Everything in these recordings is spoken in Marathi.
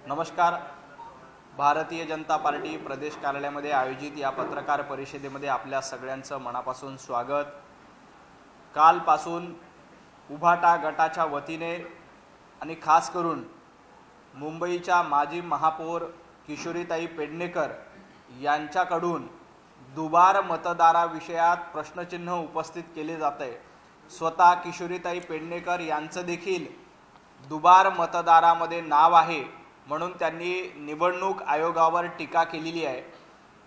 नमस्कार। भारतीय जनता पार्टी प्रदेश कार्यालयामध्ये आयोजित या पत्रकार परिषदेमध्ये आपल्या सगळ्यांचं मनापासून स्वागत। कालपासून उभाटा गटाच्या वतीने आणि खास करून मुंबईच्या माजी महापौर किशोरीताई पेडणेकर यांच्याकडून दुबार मतदाराविषयात प्रश्नचिन्ह उपस्थित केले जाते। स्वतः किशोरीताई पेडणेकर यांचं देखील दुबार मतदारामध्ये नाव आहे म्हणून त्यांनी निवडणूक आयोगावर टीका केलेली आहे।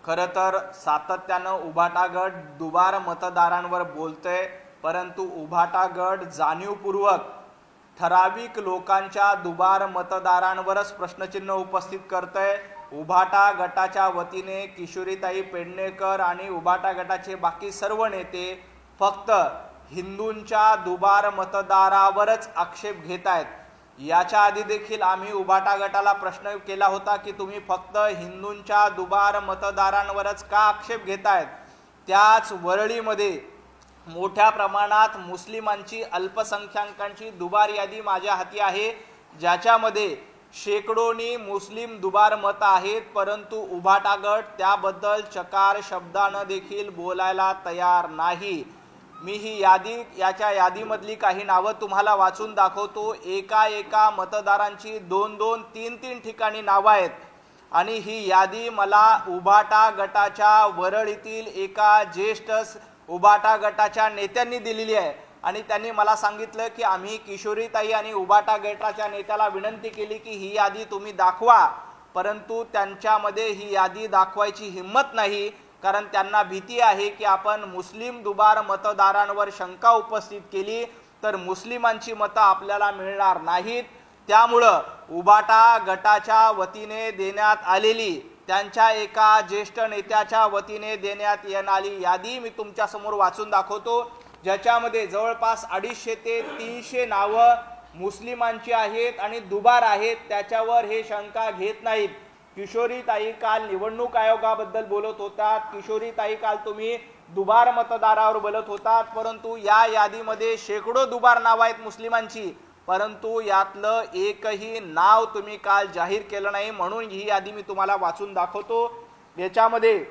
खरं तर सातत्यानं उभाटा गट दुबार मतदारांवर बोलतोय, परंतु उभाटा गट जाणीवपूर्वक ठराविक लोकांच्या दुबार मतदारांवरच प्रश्नचिन्ह उपस्थित करतोय। उभाटा गटाच्या वतीने किशोरीताई पेडणेकर आणि उभाटा गटाचे बाकी सर्व नेते फक्त हिंदूंच्या दुबार मतदारावरच आक्षेप घेत आहेत। याच्या आधी देखील आम्ही उभाटा गटाला प्रश्न केला होता की तुम्ही फक्त हिंदूंच्या दुबार मतदारांवरच का आक्षेप घेतायत। त्याच वरळीमध्ये मोठ्या प्रमाणात मुस्लिमांची अल्पसंख्याकांची दुबार यादी माझ्या हाती आहे, ज्याच्यामध्ये शेकडोनी मुस्लिम दुबार मत आहेत, परंतु उभाटा गट त्याबद्दल चकार शब्दानं देखील बोलायला तयार नाही। मी ही याच्या यादीमधली काही नावं तुम्हाला वाचून दाखवतो। एका मतदारांची 2-2, 3-3 ठिकाणी नावं आहेत आणि ही यादी मला उभाटा गटाच्या वरळीतील एका ज्येष्ठ उभाटा गटाच्या नेत्यांनी दिलेली आहे आणि त्यांनी मला सांगितलं की आम्ही किशोरीताई आणि उभाटा गटाच्या नेत्याला विनंती केली की ही यादी तुम्ही दाखवा, परंतु त्यांच्यामध्ये ही यादी दाखवायची हिम्मत नाही, कारण त्यांना भीती आहे की आपण मुस्लिम दुबार मतदारांवर शंका उपस्थित केली तर मुस्लिमांची मतं आपल्याला मिळणार नाहीत। त्यामुळं उभाटा गटाच्या वतीने देण्यात आलेली त्यांच्या एका ज्येष्ठ नेत्याच्या वतीने देण्यात येणारी यादी मी तुमच्या समोर वाचून दाखवतो, ज्याच्यामध्ये जवळपास 250 ते 300 नावं मुस्लिमांची आहेत आणि दुबार आहेत। त्याच्यावर हे शंका घेत नाहीत। किशोरीताई काल निवडणूक आयोगाबद्दल बोलत होतात, किशोरीताई काल तुम्ही दुबार मतदारावर बोलत होतात, परंतु या यादीमध्ये शेकडो दुबार नाव आहेत मुस्लिमांची, परंतु यातलं एकही नाव तुम्ही काल जाहीर केलं नाही, म्हणून ही यादी मी तुम्हाला वाचून दाखवतो। याच्यामध्ये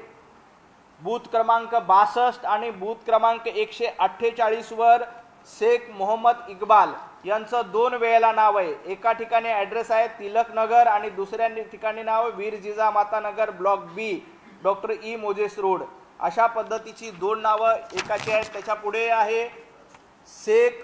बूथ क्रमांक 62 आणि बूथ क्रमांक 148 वर शेख मोहम्मद इक्बाल यांचं 2 वेळेला नाव आहे। एका ठिकाणी ॲड्रेस आहे तिलक नगर आणि दुसऱ्या ठिकाणी नाव वीर जिजामाता नगर ब्लॉक बी डॉक्टर ई मोजेस रोड। अशा पद्धतीची 2 नावं एकाची आहेत। त्याच्या पुढे आहे शेख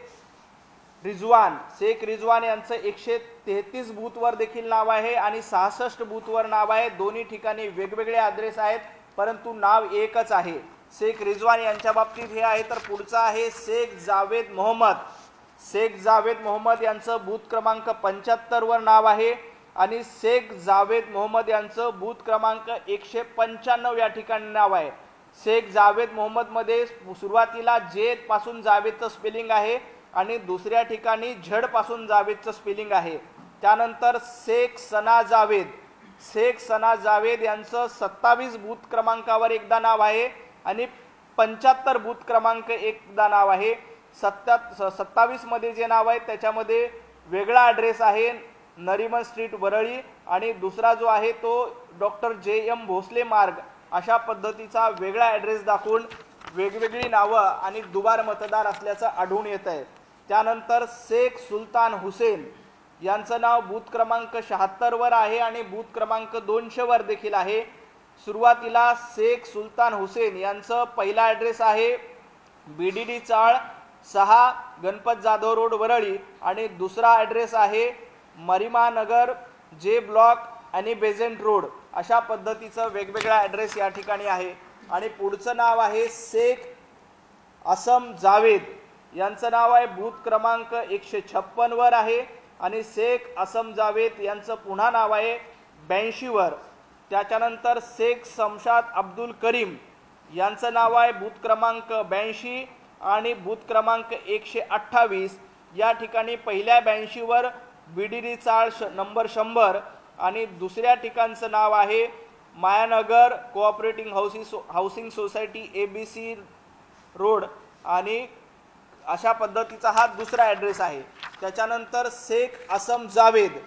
रिजवान यांचं 133 बूथवर देखील नाव आहे आणि 66 बूथवर नाव आहे। दोन्ही ठिकाणी वेगवेगळे ॲड्रेस आहेत, परंतु नाव एकच आहे। शेख रिजवान यांच्या बाबतीत हे आहे। तर पुढचा आहे शेख जावेद मोहम्मद यांचं बूथ क्रमांक 75 वर नाव आहे आणि शेख जावेद मोहम्मद यांचं बूथ क्रमांक 195 या ठिकाणी नाव आहे। शेख जावेद मोहम्मद मध्ये सुरुवातीला जे पासून जावेदचं स्पेलिंग आहे आणि दुसऱ्या ठिकाणी झड पासून जावेदचं स्पेलिंग आहे। त्यानंतर शेख सना जावेद यांचं 27 बूथ क्रमांकावर एकदा नाव आहे आणि 75 बूथ क्रमांक एकदा नाव आहे। 27 मध्ये जे नाव आहे त्याच्यामध्ये वेगळा ॲड्रेस आहे नरिमन स्ट्रीट वरळी आणि दुसरा जो आहे तो डॉक्टर JM भोसले मार्ग, अशा पद्धतीचा वेगळा ॲड्रेस दाखवून वेगवेगळी नावं आणि दुबार मतदार असल्याचं आढळून येत आहे। त्यानंतर शेख सुलतान हुसेन यांचं नाव बूथ क्रमांक 76 वर आहे आणि बूथ क्रमांक 200 वर देखील आहे। सुरुवातीला शेख सुलतान हुसेन यांचं पहिला ॲड्रेस आहे BDD चाळ 6 गणपत जाधव रोड वरळी आणि दुसरा ॲड्रेस आहे मरिमा नगर जे ब्लॉक आणि बेझेंट रोड। अशा पद्धतीचं वेगवेगळा ॲड्रेस या ठिकाणी आहे। आणि पुढचं नाव आहे शेख असम जावेद यांचं नाव आहे बूथ क्रमांक 156 वर आहे आणि शेख असम जावेद यांचं पुन्हा नाव आहे 82 वर। त्याच्यानंतर शेख शमशाद अब्दुल करीम यांचं नाव आहे बूथ क्रमांक 82 आणि बूथ क्रमांक 128 या ठिकाणी पहिल्या 82 वर BDD चाळ नंबर 100 आणि दुसऱ्या ठिकाणचं नाव आहे Mayanagar cooperative housing society ABC road आणि अशा पद्धतीचा हा दुसरा ॲड्रेस आहे। त्याच्यानंतर शेख असम जावेद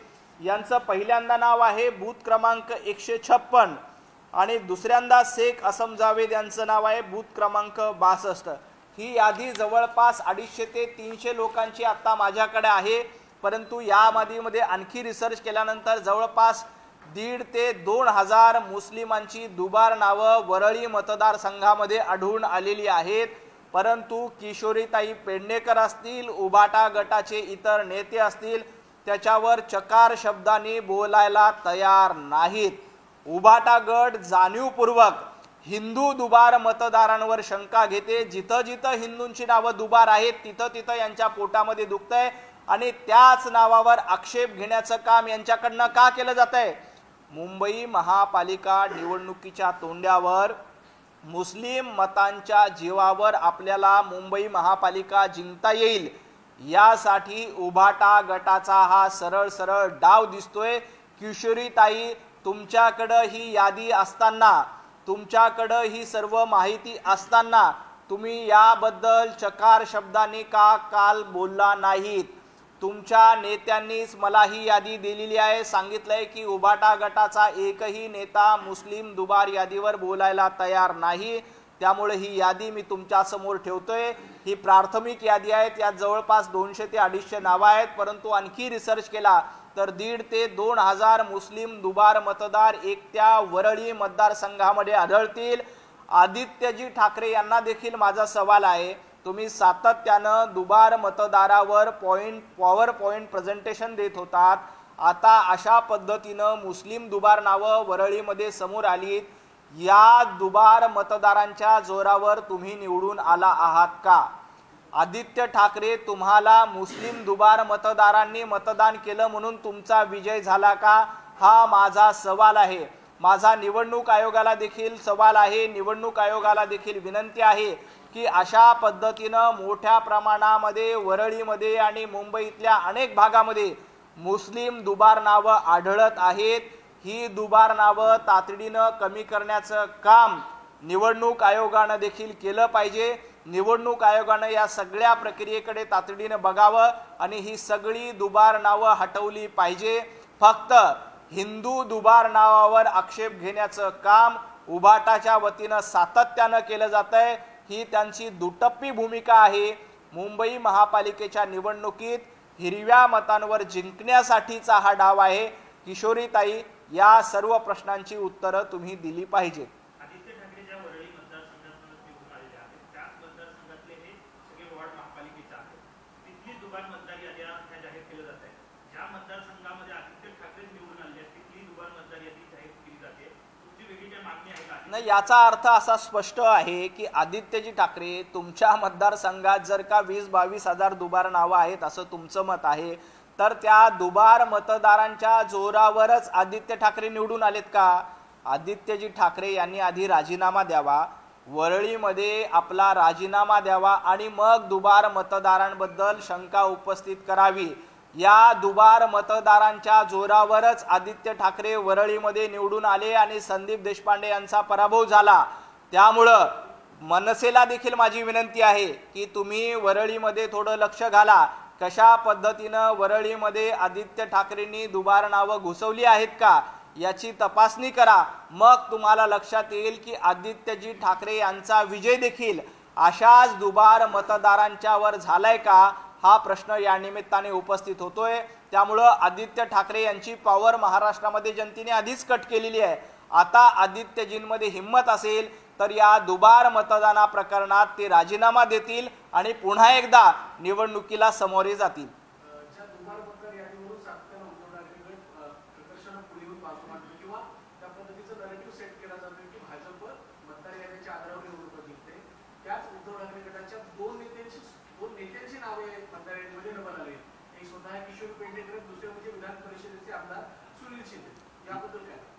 यांचं पहिल्यांदा नाव आहे बूथ क्रमांक 156 आणि दुसऱ्यांदा शेख असम जावेद यांचं नाव आहे बूथ क्रमांक 62। ही यादी जवळपास 250 ते 300 लोकांची आता माझ्याकडे आहे, परंतु या यादीमध्ये आणखी रिसर्च केल्यानंतर जवळपास 1,500 ते 2,000 मुस्लिमांची दुबार नावं वरळी मतदारसंघामध्ये आढळून आलेली आहेत। परंतु किशोरीताई पेडणेकर असतील, उबाटा गटाचे इतर नेते असतील, त्याच्यावर चकार शब्दांनी बोलायला तयार नाहीत। उबाटा गट जाणीवपूर्वक हिंदू दुबार मतदारांवर शंका घेते। जिथं जिथं हिंदूंची नावं दुबार आहेत तिथं तिथं यांच्या पोटामध्ये दुखतंय आणि त्याच नावावर आक्षेप घेण्याचं काम यांच्याकडनं का केलं जातंय? मुंबई महापालिका निवडणुकीच्या तोंड्यावर मुस्लिम मतांच्या जीवावर आपल्याला मुंबई महापालिका जिंकता येईल यासाठी उबाटा गटाचा हा सरळ सरळ डाव दिसतोय। किशोरीताई, तुमच्याकडे ही यादी असताना, तुमच्याकडे ही सर्व माहिती असताना तुम्ही याबद्दल चकार शब्दांनी का काल बोलला नाहीत? तुमच्या नेत्यांनीच मला ही यादी दिलेली आहे, सांगितलंय की उबाटा गटाचा एकही नेता मुस्लिम दुबार यादीवर बोलायला तयार नाही। त्यामुळे ही यादी मी तुमच्या समोर ठेवतोय। ही प्राथमिक यादी आहे, त्यात जवळपास 200 ते 250 नावं आहेत, परंतु आणखी रिसर्च केला तर 1,500 ते 2,000 मुस्लिम दुबार मतदार एकट्या वरळी मतदारसंघामध्ये आढळतील। आदित्यजी ठाकरे यांना देखील माझा सवाल आहे, तुम्ही सातत्यानं दुबार मतदारावर पॉवर पॉइंट प्रेझेंटेशन देत होतात, आता अशा पद्धतीनं मुस्लिम दुबार नावं वरळीमध्ये समोर आलीत। या दुबार मतदारांच्या जोरावर तुम्ही निवडून आला आहात का? आदित्य ठाकरे, तुम्हाला मुस्लिम दुबार मतदारांनी मतदान केलं म्हणून तुमचा विजय झाला का? हा माझा सवाल आहे। माझा निवडणूक आयोगाला देखील सवाल आहे, निवडणूक आयोगाला देखील विनंती आहे की अशा पद्धतीनं मोठ्या प्रमाणामध्ये वरळीमध्ये आणि मुंबईतल्या अनेक भागामध्ये मुस्लिम दुबार नावं आढळत आहेत। ही दुबार नावं तातडीनं कमी करण्याचं काम निवडणूक आयोगानं देखील केलं पाहिजे। निवडणूक आयोगानं या सगळ्या प्रक्रियेकडे तातडीनं बघावं आणि ही सगळी दुबार नावं हटवली पाहिजे। फक्त हिंदू दुबार नावावर आक्षेप घेण्याचं काम उबाटाच्या वतीनं सातत्यानं केलं जातंय। ही त्यांची दुटप्पी भूमिका आहे। मुंबई महापालिकेच्या निवडणुकीत हिरव्या मतांवर जिंकण्यासाठीचा हा डाव आहे। किशोरीताई, या सर्व प्रश्नांची उत्तरं तुम्ही दिली पाहिजेत। आदित्य ठाकरे ज्या वरळी मतदारसंघातून निवडून आलेले आहेत त्याच मतदारसंघातले हे सगळे वॉर्ड महापालिकेचे आहेत, तिथली दुबार मतदार यादी जाहीर केली जाते। ज्या मतदारसंघामध्ये आदित्य ठाकरे निवडून आले आहेत तिथली दुबार मतदार यादी जाहीर केली जाते, तुमची वेगळी काय मागणी आहे का? नाही, याचा अर्थ असा स्पष्ट आहे की आदित्यजी ठाकरे, तुमच्या मतदारसंघात जर का 20-22 हजार दुबार नावं आहेत असं तुमचं मत आहे, तर त्या दुबार मतदारांच्या जोरावरच आदित्य ठाकरे निवडून आलेत का? आदित्यजी ठाकरे यांनी आधी राजीनामा द्यावा, वरळीमध्ये आपला राजीनामा द्यावा आणि मग दुबार मतदारांबद्दल शंका उपस्थित करावी। या दुबार मतदारांच्या जोरावरच आदित्य ठाकरे वरळीमध्ये निवडून आले आणि संदीप देशपांडे यांचा पराभव झाला। त्यामुळं मनसेला देखील माझी विनंती आहे की तुम्ही वरळीमध्ये थोडं लक्ष घाला, कशा पद्धतीनं वरळीमध्ये आदित्य ठाकरेंनी दुबार नावं घुसवली आहेत का याची तपासणी करा। मग तुम्हाला लक्षात येईल की आदित्यजी ठाकरे यांचा विजय देखील अशाच दुबार मतदारांच्यावर झालाय का हा प्रश्न या निमित्ताने उपस्थित होतोय। त्यामुळं आदित्य ठाकरे यांची पॉवर महाराष्ट्रामध्ये जनतेने आधीच कट केलेली आहे। आता आदित्यजींमध्ये हिम्मत असेल तर या दुबार मतदाना प्रकरणात ते राजीनामा देतील आणि पुन्हा एकदा निवडणुकीला समोरे जातील।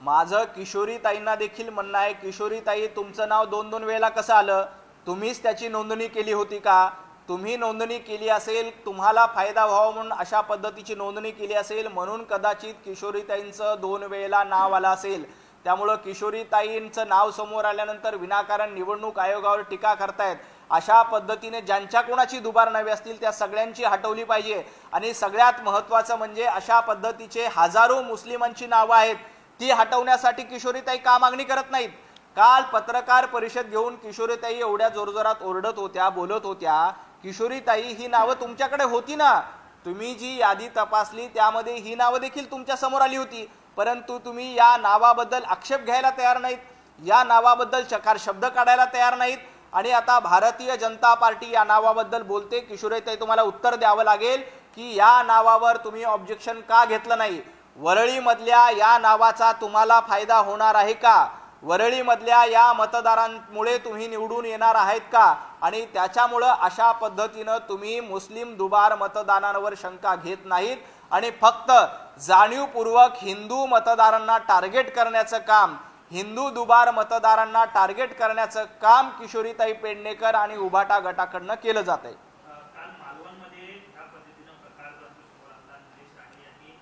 माझं किशोरीताईंना देखील म्हणणं आहे, किशोरीताई, तुमचं नाव 2-2 वेळेला कसं आलं? तुम्हीच त्याची नोंदणी केली होती का? तुम्ही नोंदणी केली असेल, तुम्हाला फायदा व्हावा म्हणून अशा पद्धतीची नोंदणी केली असेल, म्हणून कदाचित किशोरीताईंचं 2 वेळेला नाव आलं असेल। त्यामुळे किशोरीताईंचं नाव समोर आल्यानंतर विनाकारण निवडणूक आयोगावर टीका करतायत अशा पद्धतीने ज्यांच्या कोणाची दुबार नावे असतील त्या सगळ्यांची हटवली पाहिजे। आणि सगळ्यात महत्त्वाचं म्हणजे अशा पद्धतीचे हजारो मुस्लिमांची नावं आहेत, ती हटवण्यासाठी किशोरीताई का मागणी करत नाहीत? काल पत्रकार परिषद घेऊन किशोरीताई एवढ्या जोरजोरात ओरडत होत्या, बोलत होत्या। किशोरीताई, ही नावं तुमच्याकडे होती ना, तुम्ही जी यादी तपासली त्यामध्ये ही नावं देखील तुमच्या समोर आली होती, परंतु तुम्ही या नावाबद्दल आक्षेप घ्यायला तयार नाहीत, या नावाबद्दल चकार शब्द काढायला तयार नाहीत। आणि आता भारतीय जनता पार्टी या नावाबद्दल बोलते। किशोरीताई, तुम्हाला उत्तर द्यावं लागेल की या नावावर तुम्ही ऑब्जेक्शन का घेतलं नाही? वरळीमधल्या या नावाचा तुम्हाला फायदा होणार आहे का? वरळीमधल्या या मतदारांमुळे तुम्ही निवडून येणार आहेत का? आणि त्याच्यामुळं अशा पद्धतीनं तुम्ही मुस्लिम दुबार मतदानांवर शंका घेत नाहीत आणि फक्त जाणीवपूर्वक हिंदू मतदारांना टार्गेट करण्याचं काम, हिंदू दुबार मतदारांना टार्गेट करण्याचं काम किशोरीताई पेडणेकर आणि उभाटा गटाकडनं केलं जात आहे। काल मालवणमध्ये ह्या पद्धतीनं प्रकार समोर आला। निलेश राणे यांनी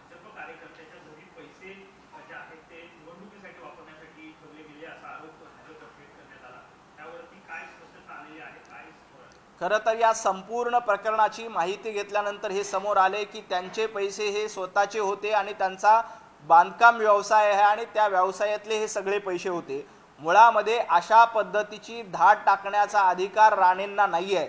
भाजप कार्यकर्त्याच्या घरी पैसे जे आहेत ते निवडणुकीसाठी वापरण्यासाठी ठेवले गेले असा आरोप भाजपतर्फे करण्यात आला, त्यावरती काय स्पष्टता आलेली आहे, काय? खरं तर या संपूर्ण प्रकरणाची माहिती घेतल्यानंतर हे समोर आले की त्यांचे पैसे हे स्वतःचे होते आणि त्यांचा बांधकाम व्यवसाय आहे आणि त्या व्यवसायातले हे सगळे पैसे होते। मुळामध्ये अशा पद्धतीची धाड टाकण्याचा अधिकार राणेंना नाही आहे।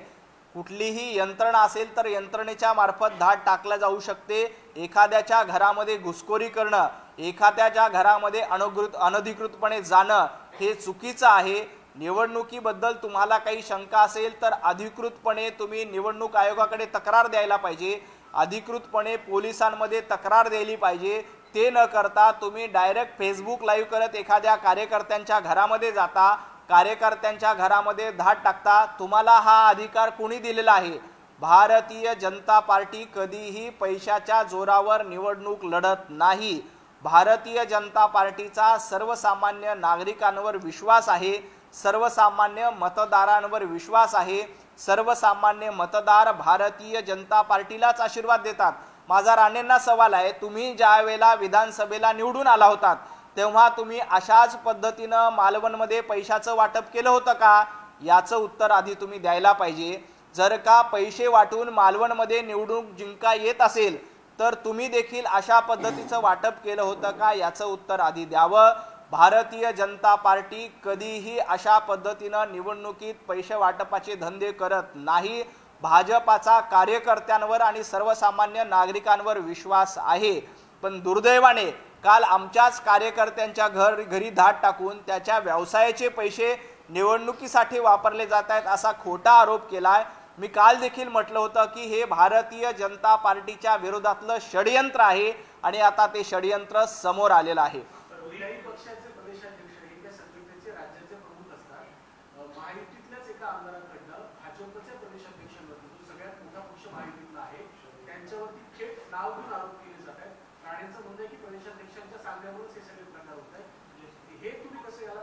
कुठलीही यंत्रणा असेल तर यंत्रणेच्या मार्फत धाड टाकला जाऊ शकते। एखाद्याच्या घरामध्ये घुसखोरी करणं, एखाद्याच्या घरामध्ये अनधिकृतपणे जाणं हे चुकीचं आहे। निवडणुकीबद्दल तुम्हाला काही शंका असेल तर अधिकृतपणे तुम्ही निवडणूक आयोगाकडे तक्रार द्यायला पाहिजे, अधिकृतपणे पोलिसांमध्ये तक्रार द्यायला पाहिजे। ते न करता तुम्ही डायरेक्ट फेसबुक लाईव्ह करत एखाद्या कार्यकर्त्यांच्या घरामध्ये जाता, कार्यकर्त्यांच्या घरामध्ये धाड टाकता। तुम्हाला हा अधिकार कोणी दिलेला आहे? भारतीय जनता पार्टी कधीही पैशाच्या जोरावर निवडणूक लढत नाही। भारतीय जनता पार्टीचा सर्वसामान्य नागरिकांवर विश्वास आहे, सर्वसामान्य मतदारांवर विश्वास आहे। सर्वसामान्य मतदार भारतीय जनता पार्टीलाच आशीर्वाद देतात। माझा राणेंना सवाल आहे, तुम्ही ज्या वेळेला विधानसभेला निवडून आला होतात तेव्हा तुम्ही अशाच पद्धतीनं मालवणमध्ये पैशाचं वाटप केलं होतं का? याचं उत्तर आधी तुम्ही द्यायला पाहिजे। जर का पैसे वाटून मालवणमध्ये निवडणूक जिंका येत असेल तर तुम्ही देखील अशा पद्धतीचं वाटप केलं होतं का? याचं उत्तर आधी द्यावं। भारतीय जनता पार्टी कधीही अशा पद्धतीनं निवडणुकीत पैसे वाटपाचे धंदे करत नाही। भाजपाचा कार्यकर्त्यांवर आणि सर्वसामान्य नागरिकांवर विश्वास आहे, पण दुर्दैवाने काल आमच्याच कार्यकर्त्यांच्या घरी धाड टाकून त्याच्या व्यवसायाचे पैसे निवडणुकीसाठी वापरले जात आहेत असा खोटा आरोप केलाय। मी काल देखील म्हटलं होतं की हे भारतीय जनता पार्टीच्या विरोधातलं षडयंत्र आहे आणि आता ते षडयंत्र समोर आलेलं आहे। विरोधी पक्षाचे प्रदेशाध्यक्ष हे त्या संघटनेचे राज्याचे प्रमुख असतात। महायुतीतल्याच एका आमदारांकडनं भाजपच्या प्रदेशाध्यक्षांवरती, जो सगळ्यात मोठा पक्ष महायुतीतला आहे, त्यांच्यावरती थेट नाव घेऊन आरोप केले जात आहेत। राणेंचं म्हणणं आहे की प्रदेशाध्यक्षांच्या सांगण्यावरच हे सगळे प्रकार होत आहेत। हे तुम्ही कसं याला?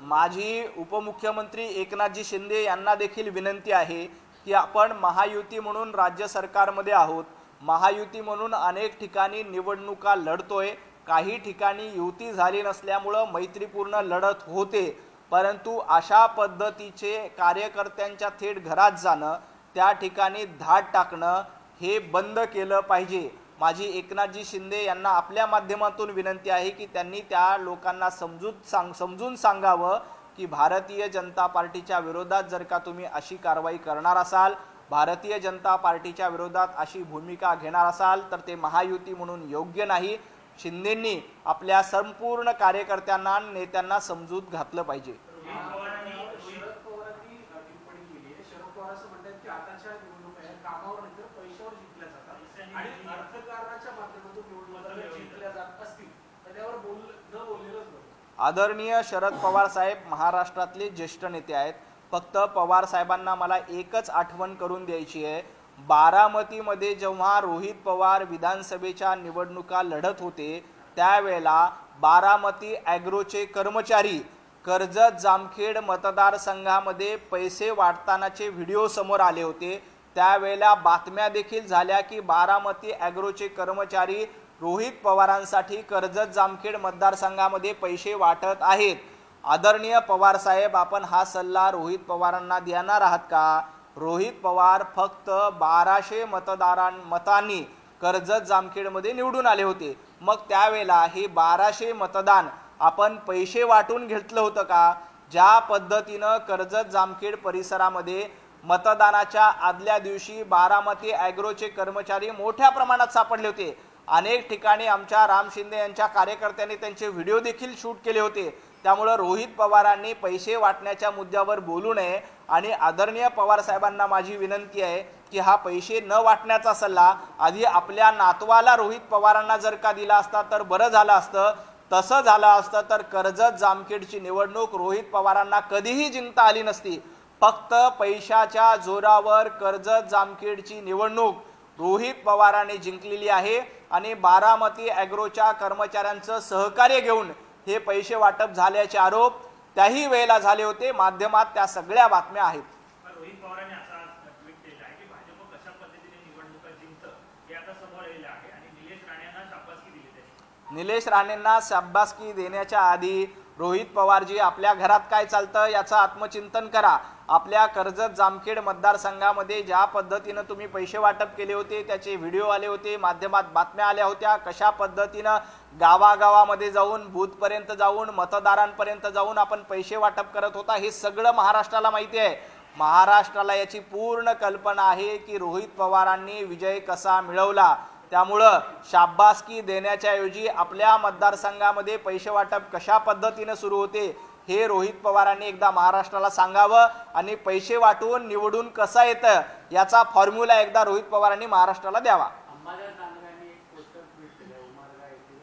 माझी उपमुख्यमंत्री एकनाथजी शिंदे यांना देखील विनंती आहे की आपण महायुती म्हणून राज्य सरकारमध्ये आहोत, महायुती म्हणून अनेक ठिकाणी निवडणुका लढतोय, काही ठिकाणी युती झाली नसल्यामुळं मैत्रीपूर्ण लढत होते, परंतु अशा पद्धतीचे कार्यकर्त्यांच्या थेट घरात जाणं, त्या ठिकाणी धाड टाकणं हे बंद केलं पाहिजे। माझी एकनाथजी शिंदे यांना आपल्या माध्यमातून विनंती आहे की त्यांनी त्या लोकांना समजून सांगावं की भारतीय जनता पार्टीच्या विरोधात जर का तुम्ही अशी कारवाई करणार असाल, भारतीय जनता पार्टीच्या विरोधात अशी भूमिका घेणार असाल तर ते महायुती म्हणून योग्य नाही। शिंदेंनी आपल्या संपूर्ण कार्यकर्त्यांना नेत्यांना समजूत घातलं पाहिजे। शरद पवारांनी टिप्पणी केली आहे। शरद पवार असं म्हणतात की आताच्या निवडणुका कामावर नाही तर पैशावर जिंकल्या जातात आणि अर्थकारणाच्या माध्यमातून निवडणुका जिंकल्या जात असतील तर त्यावर न बोललेलंच बरं। आदरणीय शरद पवार साहेब महाराष्ट्रातले ज्येष्ठ नेते आहेत। फक्त पवार साहेबांना मला एकच आठवण करून द्यायची आहे, बारामतीमध्ये जेव्हा रोहित पवार विधानसभेच्या निवडणुका लढत होते त्यावेळेला बारामती ॲग्रोचे कर्मचारी कर्जत जामखेड मतदारसंघामध्ये पैसे वाटतानाचे व्हिडिओ समोर आले होते। त्यावेळेला बातम्या देखील झाल्या की बारामती ॲग्रोचे कर्मचारी रोहित पवारांसाठी कर्जत जामखेड मतदारसंघामध्ये पैसे वाटत आहेत। आदरणीय पवार साहेब, आपण हा सल्ला रोहित पवारांना देणार आहात का? रोहित पवार फक्त 1200 मतांनी कर्जत जामखेडमध्ये निवडून आले होते. मग त्यावेळेला हे 1200 मतदान आपण पैसे वाटून घेतलं होतं का? ज्या पद्धतीनं कर्जत जामखेड परिसरामध्ये मतदानाच्या आदल्या दिवशी बारामती ॲग्रोचे कर्मचारी मोठ्या प्रमाणात सापडले होते. अनेक ठिकाणी आमच्या राम शिंदे यांच्या कार्यकर्त्यांनी त्यांचे व्हिडिओ देखील शूट केले होते. त्यामुळे रोहित पवारांनी पैसे वाटण्याच्या मुद्द्यावर बोलू नये. आणि आदरणीय पवार साहेबांना माझी विनंती आहे की हा पैसे न वाटण्याचा सल्ला आधी आपल्या नातवाला रोहित पवारांना जर का दिला असता तर बरं झालं असतं. तसं झालं असतं तर कर्जत जामखेडची निवडणूक रोहित पवारांना कधीही जिंकता आली नसती. फक्त पैशाच्या जोरावर कर्जत जामखेडची निवडणूक रोहित पवारांनी जिंकलेली आहे. आणि बारामती ॲग्रोच्या कर्मचाऱ्यांचं सहकार्य घेऊन हे पैसे वाटप झाल्याचे आरोप त्याही वेळेला झाले होते. माध्यमात त्या सगळ्या बातम्या आहेत. रोहित पवारांनी असा ट्विट केलं आहे की भाजप कशा पद्धतीने निवडणुका जिंकतं हे आता समोर आलेलं आहे आणि निलेश राणेंना शाबासकी दिली त्यांनी. निलेश राणेंना शाबासकी देण्याच्या आधी रोहित पवारजी आपल्या घरात काय चालतं याचं आत्मचिंतन करा. आपल्या कर्जत जामखेड मतदारसंघामध्ये ज्या पद्धतीनं तुम्ही पैसे वाटप केले होते त्याचे व्हिडिओ आले होते, माध्यमात बातम्या आल्या होत्या. कशा पद्धतीनं गावागावामध्ये जाऊन बूथपर्यंत जाऊन मतदारांपर्यंत जाऊन आपण पैसे वाटप करत होता हे सगळं महाराष्ट्राला माहिती आहे. महाराष्ट्राला याची पूर्ण कल्पना आहे की रोहित पवारांनी विजय कसा मिळवला. त्यामुळं शाबासकी देण्याच्या ऐवजी आपल्या मतदारसंघामध्ये पैसे वाटप कशा पद्धतीने सुरू होते हे रोहित पवारांनी एकदा महाराष्ट्राला सांगावं. आणि पैसे वाटून निवडून कसा येतं याचा फॉर्म्युला एकदा रोहित पवारांनी महाराष्ट्राला द्यावा. अंबादास दानवेंनी एक पोस्टर ट्विट केलं. उमरगा येथील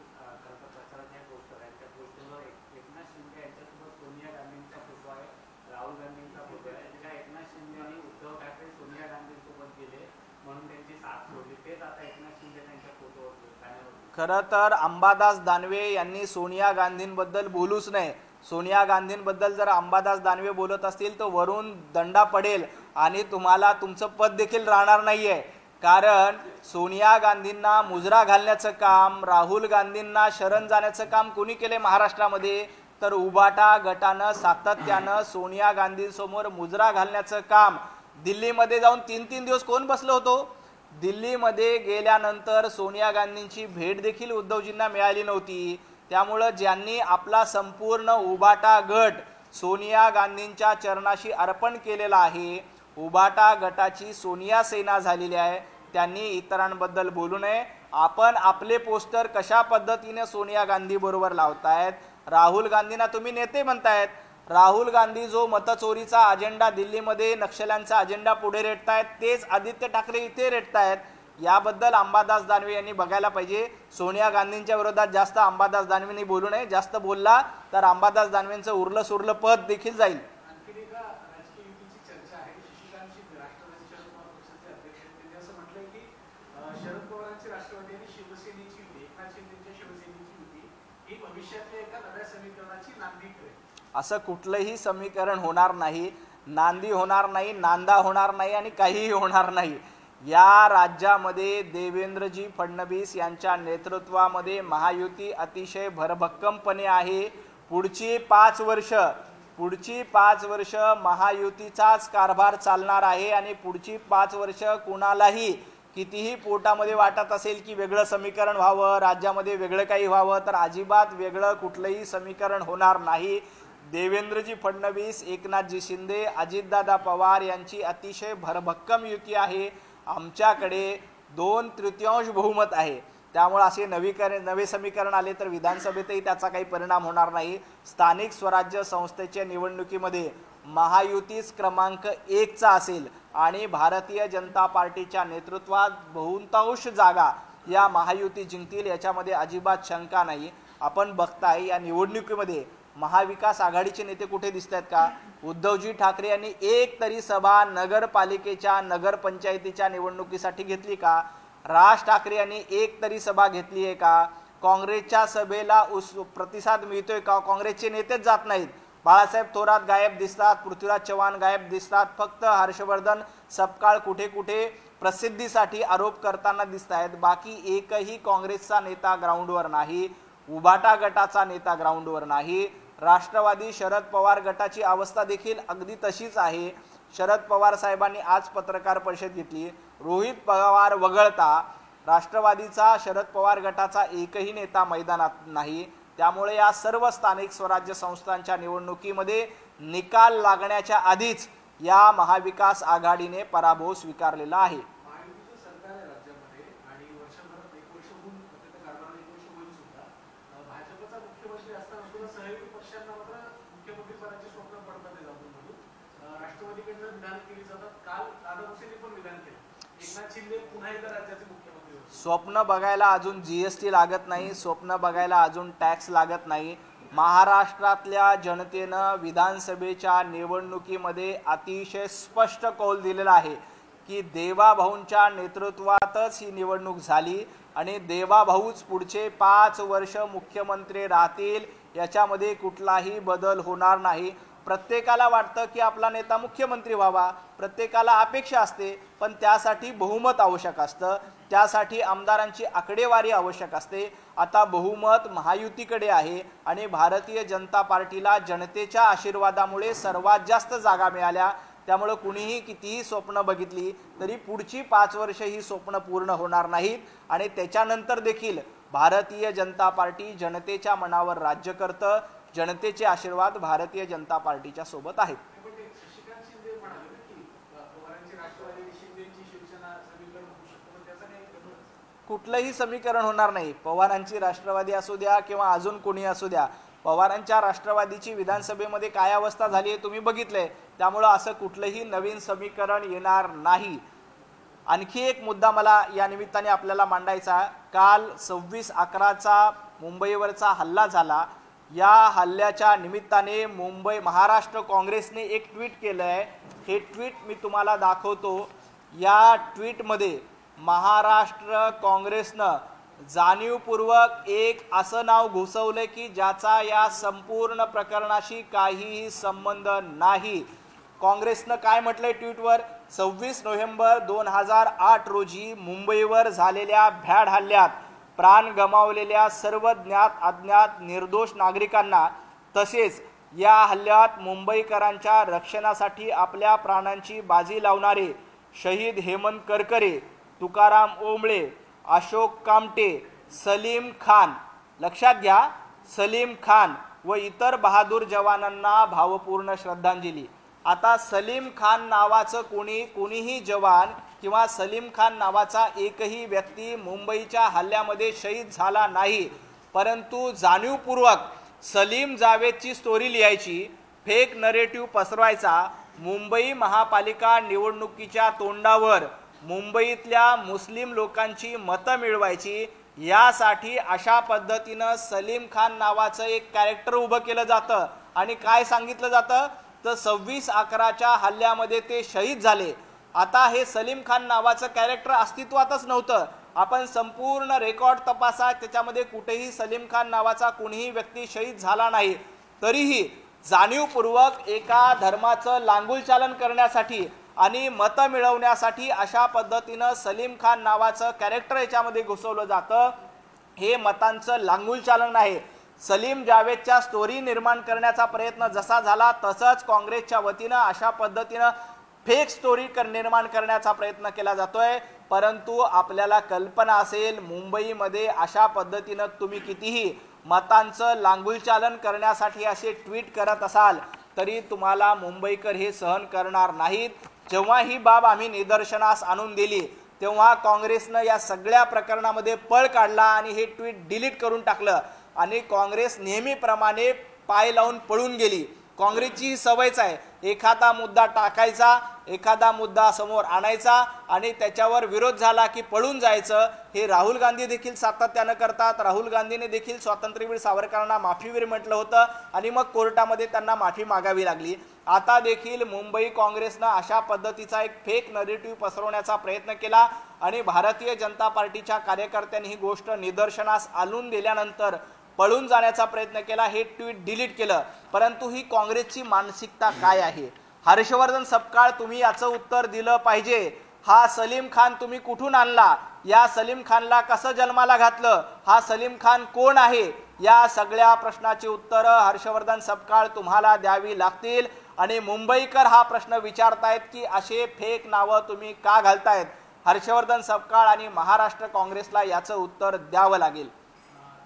प्रचारात हे पोस्टर आहे. त्या पोस्टरवर एकनाथ शिंदे यांच्यासोबत सोनिया गांधींचा फोटो आहे, राहुल गांधींचा फोटो आहे. त्या एकनाथ शिंदेनी उद्धव ठाकरे सोनिया गांधींसोबत गेले म्हणून त्यांची साथ सोडली. तेच आता एकनाथ शिंदे त्यांच्या फोटोवर गाण्यावर. खरं तर अंबादास दानवे यांनी सोनिया गांधींबद्दल बोलूच नाही. सोनिया गांधींबद्दल जर अंबादास दानवे बोलत असतील तर वरून दंडा पडेल आणि तुम्हाला तुमचं पद देखील राहणार नाहीये. कारण सोनिया गांधींना मुजरा घालण्याचं काम, राहुल गांधींना शरण जाण्याचं काम कोणी केले महाराष्ट्रामध्ये? तर उबाटा गटानं सातत्यानं सोनिया गांधींसमोर मुजरा घालण्याचं काम. दिल्लीमध्ये जाऊन 3-3 दिवस कोण बसलो होतो? दिल्लीमध्ये गेल्यानंतर सोनिया गांधींची भेट देखील उद्धवजींना मिळाली नव्हती. त्यामुळं ज्यांनी आपला संपूर्ण उबाटा गट सोनिया गांधींच्या चरणाशी अर्पण केलेला आहे, उबाटा गटाची सोनिया सेना झालेली आहे, त्यांनी इतरांबद्दल बोलू नये. आपण आपले पोस्टर कशा पद्धतीने सोनिया गांधी बरोबर लावतायत? राहुल गांधींना तुम्ही नेते म्हणतायत. राहुल गांधी जो मतचोरीचा अजेंडा दिल्लीमध्ये नक्षल्यांचा अजेंडा पुढे रेटतायत तेच आदित्य ठाकरे इथे रेटतायत. याबद्दल अंबादास दानवे यांनी बघायला पाहिजे. सोनिया गांधींच्या विरोधात जास्त अंबादास दानवेंनी बोलू नये. जास्त बोलला तर अंबादास दानवेंचं उरलं सुरलं पद देखील जाईल. आणखी एका राजकीय युतीची चर्चा आहे. शशिकांतशी राष्ट्रवादी शरद पवार पक्षाचे अध्यक्ष आहेत. त्यांनी असं म्हटलंय की शरद पवारांची राष्ट्रवादी आणि शिवसेनेची युती, एकनाथ शिंदेच्या शिवसेनेची युती ही भविष्यातल्या एका नव्या समीकरणाची नांदी ठरेल. असं कुठलंही समीकरण होणार नाही, नांदी होणार नाही, नांदा होणार नाही आणि काहीही होणार नाही. या राज्यामध्ये देवेंद्रजी फडणवीस यांच्या नेतृत्वामध्ये महायुती अतिशय भरभक्कमपणे आहे. पुढची 5 वर्ष महायुतीचाच कारभार चालणार आहे. आणि पुढची 5 वर्ष कुणालाही कितीही पोटामध्ये वाटत असेल की वेगळं समीकरण व्हावं, राज्यामध्ये वेगळं काही व्हावं, तर अजिबात वेगळं कुठलंही समीकरण होणार नाही. देवेंद्रजी फडणवीस, एकनाथजी शिंदे, अजितदादा पवार यांची अतिशय भरभक्कम युती आहे. आमच्याकडे 2/3 बहुमत आहे. त्यामुळे असे नवे समीकरण आले तर विधानसभेतही त्याचा काही परिणाम होणार नाही. स्थानिक स्वराज्य संस्थेच्या निवडणुकीमध्ये महायुतीच क्रमांक 1चा असेल आणि भारतीय जनता पार्टीच्या नेतृत्वात बहुतांश जागा या महायुती जिंकतील याच्यामध्ये अजिबात शंका नाही. आपण बघताय या निवडणुकीमध्ये महाविकास आघाडीचे नेते कुठे दिसत आहेत का? उद्धवजी ठाकरे यांनी एक तरी सभा नगरपालिकेच्या नगरपंचायतीच्या निवडणुकीसाठी घेतली का? राज ठाकरे यांनी एक तरी सभा घेतली आहे का? काँग्रेसच्या सभेला प्रतिसाद मिळतोय का? काँग्रेसचे नेतेच जात नाहीत. बाळासाहेब थोरात गायब दिसतात, पृथ्वीराज चव्हाण गायब दिसतात. फक्त हर्षवर्धन सपकाळ कुठे कुठे प्रसिद्धीसाठी आरोप करताना दिसत आहेत. बाकी एकही काँग्रेसचा नेता ग्राउंडवर नाही, उबाटा गटाचा नेता ग्राउंडवर नाही. राष्ट्रवादी शरद पवार गटाची अवस्था देखील अगदी तशीच आहे। शरद पवार साहेबांनी आज पत्रकार परिषद घेतली। रोहित पवार वगळता राष्ट्रवादीचा शरद पवार गटाचा एकही नेता मैदानात नाही। त्यामुळे या सर्व स्थानिक स्वराज्य संस्थांच्या निवडणुकीमध्ये निकाल लागण्याच्या आधीच या महाविकास आघाडीने पराभव स्वीकारलेला आहे। महायुतीचं सरकार आहे राज्यामध्ये आणि वर्षभरात एक वर्ष होऊन त्याच्या कारभाराला एक वर्ष होईल सुद्धा भाजपचा मुख्यमंत्री असताना सुद्धा सहयोगी पक्षांना मात्र मुख्यमंत्री पदाचे स्वप्न पडतात ते जाऊन म्हणून राष्ट्रवादीकडनं विधान केली जातात। काल दादा भुसेंनी पण विधान केलं, एकनाथ शिंदे पुन्हा एकदा राज्याचे मुख्यमंत्री होते। स्वप्न बघायला अजून जीएसटी लागत नाही, स्वप्न बघायला अजून टॅक्स लागत नाही। महाराष्ट्रातल्या जनतेनं विधानसभेच्या निवडणुकीमध्ये अतिशय स्पष्ट कौल दिलेला आहे की देवाभाऊंच्या नेतृत्वातच ही निवडणूक झाली आणि देवाभाऊच पुढचे 5 वर्ष मुख्यमंत्री राहतील, याच्यामध्ये कुठलाही बदल होणार नाही। प्रत्येकाला वाटतं की आपला नेता मुख्यमंत्री व्हावा, प्रत्येकाला अपेक्षा असते, पण त्यासाठी बहुमत आवश्यक असतं, त्यासाठी आमदारांची आकडेवारी आवश्यक असते। आता बहुमत महायुतीकडे आहे आणि भारतीय जनता पार्टीला जनतेच्या आशीर्वादामुळे सर्वात जास्त जागा मिळाल्या। त्यामुळे कुणीही कितीही स्वप्न बघितली तरी पुढची 5 वर्ष ही स्वप्न पूर्ण होणार नाहीत आणि त्याच्यानंतर देखील भारतीय जनता पार्टी जनतेच्या मनावर राज्य करतं। जनतेचे आशीर्वाद भारतीय जनता पार्टीच्या सोबत आहेत। शशिकांत शिंदे म्हणाले ना की पवारांची राष्ट्रवादी शिंदेची शिवसेना समीकरण होऊ शकतं, पण त्याचा काही कुठलंही समीकरण होणार नाही। पवारांची राष्ट्रवादी असू द्या किंवा अजून कोणी असू द्या, पवारांच्या राष्ट्रवादीची विधानसभेमध्ये काय अवस्था झाली आहे तुम्ही बघितलंय। त्यामुळे असं कुठलंही नवीन समीकरण येणार नाही। आणखी एक मुद्दा मला या निमित्ताने आपल्याला मांडायचा, काल 26/11चा मुंबईवरचा हल्ला झाला। या हल्ल्याच्या निमित्ताने मुंबई महाराष्ट्र काँग्रेसने एक ट्विट केलं आहे। हे ट्विट मी तुम्हाला दाखवतो। या ट्विटमध्ये महाराष्ट्र काँग्रेसनं जाणीवपूर्वक एक असं नाव घुसवलं की ज्याचा या संपूर्ण प्रकरणाशी काहीही संबंध नाही। काँग्रेसनं काय म्हटलंय ट्विटवर, 26 नोव्हेंबर 2008 रोजी मुंबईवर झालेल्या भ्याड हल्ल्यात प्राण गमावलेल्या सर्व ज्ञात अज्ञात निर्दोष नागरिकांना तसेच या हल्ल्यात मुंबईकरांच्या रक्षणासाठी आपल्या प्राणांची बाजी लावणारे शहीद हेमंत करकरे, तुकाराम ओंबळे, अशोक कामटे, सलीम खान, लक्षात घ्या सलीम खान व इतर बहादूर जवानांना भावपूर्ण श्रद्धांजली। आता सलीम खान नावाचं कोणीही जवान किंवा सलीम खान नावाचा एकही व्यक्ती मुंबईच्या हल्ल्यामध्ये शहीद झाला नाही, परंतु जाणीवपूर्वक सलीम जावेदची स्टोरी लिहायची, फेक नरेटिव्ह पसरवायचा, मुंबई महापालिका निवडणुकीच्या तोंडावर मुंबईतल्या मुस्लिम लोकांची मतं मिळवायची, यासाठी अशा पद्धतीनं सलीम खान नावाचं एक कॅरेक्टर उभं केलं जातं आणि काय सांगितलं जातं तर 26/11च्या हल्ल्यामध्ये ते शहीद झाले। आता हे सलीम खान नावाचं कॅरेक्टर अस्तित्वातच नव्हतं। आपण संपूर्ण रेकॉर्ड तपासा, त्याच्यामध्ये कुठेही सलीम खान नावाचा कोणीही व्यक्ती शहीद झाला नाही। तरीही जाणीवपूर्वक एका धर्माचं लांगुलचालन करण्यासाठी आणि मतं मिळवण्यासाठी अशा पद्धतीनं सलीम खान नावाचं कॅरेक्टर याच्यामध्ये घुसवलं जातं। हे मतांचं लांगुलचालन आहे। सलीम जावेदच्या स्टोरी निर्माण करण्याचा प्रयत्न जसा झाला तसंच काँग्रेसच्या वतीनं अशा पद्धतीनं फेक स्टोरी निर्माण करण्याचा प्रयत्न केला जातोय। परंतु आपल्याला कल्पना असेल मुंबईमध्ये अशा पद्धतीनं तुम्ही कितीही मतांचं लांगुलचालन करण्यासाठी असे ट्विट करत असाल तरी तुम्हाला मुंबईकर हे सहन करणार नाहीत। जेव्हा ही बाब आम्ही निदर्शनास आणून दिली तेव्हा काँग्रेसनं या सगळ्या प्रकरणामध्ये पळ काढला आणि हे ट्विट डिलीट करून टाकलं आणि काँग्रेस नेहमीप्रमाणे पाय लावून पळून गेली। काँग्रेसची ही सवयच आहे, एखादा मुद्दा टाकायचा, एखादा मुद्दा समोर आणायचा आणि त्याच्यावर विरोध झाला की पळून जायचं। हे राहुल गांधी देखील सातत्यानं करतात। राहुल गांधीने देखील स्वातंत्र्यवीर सावरकरांना माफीवीर म्हटलं होतं आणि मग कोर्टामध्ये त्यांना माफी मागावी लागली। आता देखील मुंबई काँग्रेसनं अशा पद्धतीचा एक फेक नरेटिव्ह पसरवण्याचा प्रयत्न केला आणि भारतीय जनता पार्टीच्या कार्यकर्त्यांनी ही गोष्ट निदर्शनास आणून दिल्यानंतर पळून जाण्याचा प्रयत्न केला, हे ट्विट डिलीट केलं। परंतु ही काँग्रेसची मानसिकता काय आहे? हर्षवर्धन सपकाळ, तुम्ही याचं उत्तर दिलं पाहिजे। हा सलीम खान तुम्ही कुठून आणला? या सलीम खानला कसं जन्माला घातलं? हा सलीम खान कोण आहे? या सगळ्या प्रश्नाची उत्तरं हर्षवर्धन सपकाळ तुम्हाला द्यावी लागतील। आणि मुंबईकर हा प्रश्न विचारतायत की असे फेक नावं तुम्ही का घालतायत? हर्षवर्धन सपकाळ आणि महाराष्ट्र काँग्रेसला याचं उत्तर द्यावं लागेल।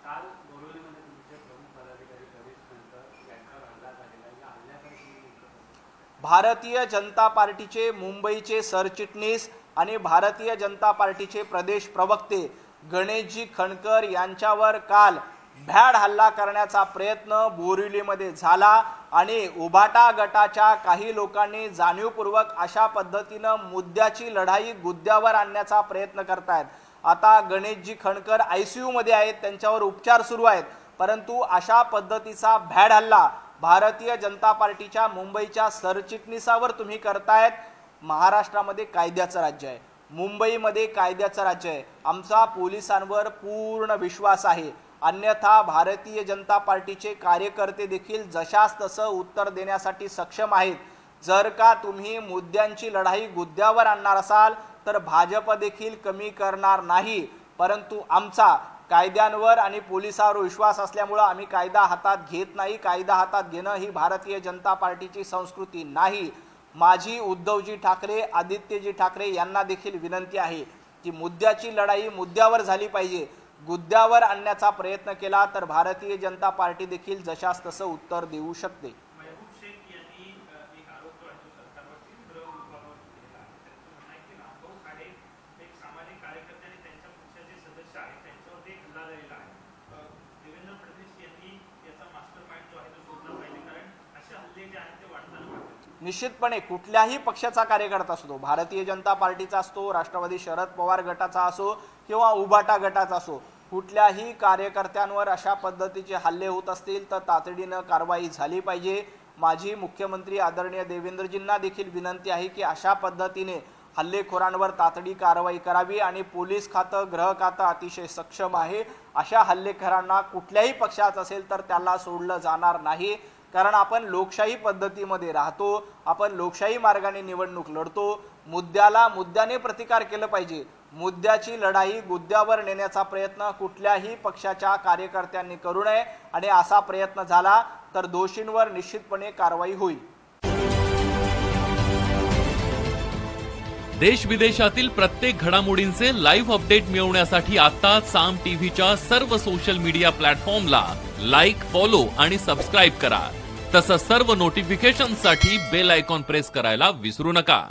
काल बोरिवलीमध्ये तुमचे प्रमुख पदाधिकारी कविश खंडकर यांच्यावर हल्ला झालेला आहे, या हल्ल्याकडे तुम्ही भारतीय जनता पार्टीचे मुंबईचे सरचिटणीस आणि भारतीय जनता पार्टीचे प्रदेश प्रवक्ते गणेशजी खंडकर यांच्यावर काल भ्याड हल्ला करण्याचा प्रयत्न बोरिवलीमध्ये झाला आणि उभाटा गटाच्या काही लोकांनी जाणीवपूर्वक अशा पद्धतीनं मुद्द्याची लढाई गुद्द्यावर आणण्याचा प्रयत्न करतायत। आता गणेशजी खंडकर ICU मध्ये आहेत, त्यांच्यावर उपचार सुरू आहेत, परंतु अशा पद्धतीचा भ्याड हल्ला भारतीय जनता पार्टीच्या मुंबईच्या सरचिटणीसावर तुम्ही करतायत। महाराष्ट्रामध्ये कायद्याचं राज्य आहे, मुंबईमध्ये कायद्याचं राज्य आहे, आमचा पोलिसांवर पूर्ण विश्वास आहे, अन्यथा भारतीय जनता पार्टीचे कार्यकर्ते देखील जशास तसं उत्तर देण्यासाठी सक्षम आहेत। जर का तुम्ही मुद्द्यांची लढाई गुद्द्यावर आणणार असाल तर भाजप देखील कमी करणार नाही, परंतु आमचा कायद्यांवर आणि पोलिसांवर विश्वास असल्यामुळे आम्ही कायदा हातात घेत नाही। कायदा हातात घेणं ही भारतीय जनता पार्टीची संस्कृती नाही। माझी उद्धवजी ठाकरे, आदित्यजी ठाकरे यांना देखील विनंती आहे की मुद्द्याची लढाई मुद्द्यावर झाली पाहिजे। गुद्द्यावर आणण्याचा प्रयत्न केला तर भारतीय जनता पार्टी देखील जशास तसं उत्तर देऊ शकते। महबूब शेख यांनी एक आरोप जो आहे तो सरकारवर केंद्र विभागावर केलेला आहे। त्यांचं म्हणणं आहे की रामभाऊ खाडे एक सामाजिक कार्यकर्ते आणि त्यांच्या पक्षाचे सदस्य आहेत, त्यांच्यावर एक हल्ला झालेला आहे। देवेंद्र फडणवीस यांनी याचा मास्टर माइंड जो आहे तो शोधला पाहिजे, कारण असे हल्ले जे आहेत ते वाढताना पाहतात। निश्चितपणे कुठल्याही पक्षाचा कार्यकर्ता असतो, भारतीय जनता पार्टीचा असतो, राष्ट्रवादी शरद पवार गटाचा असो किंवा उभाटा गटाचा असो, कुठल्याही कार्यकर्त्यांवर अशा पद्धतीचे हल्ले होत असतील तर तातडीनं कारवाई झाली पाहिजे। माजी मुख्यमंत्री आदरणीय देवेंद्रजींना देखील विनंती आहे की अशा पद्धतीने हल्लेखोरांवर तातडी कारवाई करावी आणि पोलीस खातं, गृह खातं अतिशय सक्षम आहे। अशा हल्लेखोरांना कुठल्याही पक्षात असेल तर त्याला सोडलं जाणार नाही, कारण आपण लोकशाही पद्धतीमध्ये राहतो, आपण लोकशाही मार्गाने निवडणूक लढतो। मुद्द्याला मुद्द्याने प्रतिकार केलं पाहिजे। मुद्द्याची लढाई गुद्द्यावर नेण्याचा प्रयत्न कुठल्याही पक्षाच्या कार्यकर्त्यांनी करू नये आणि असा प्रयत्न झाला तर दोषींवर निश्चितपणे कारवाई होईल। देश विदेशातील प्रत्येक घडामोडींचे लाईव्ह अपडेट मिळवण्यासाठी आता साम टीव्हीच्या सर्व सोशल मीडिया प्लॅटफॉर्मला लाईक, फॉलो आणि सबस्क्राईब करा। तसंच सर्व नोटिफिकेशनसाठी बेल आयकॉन प्रेस करायला विसरू नका।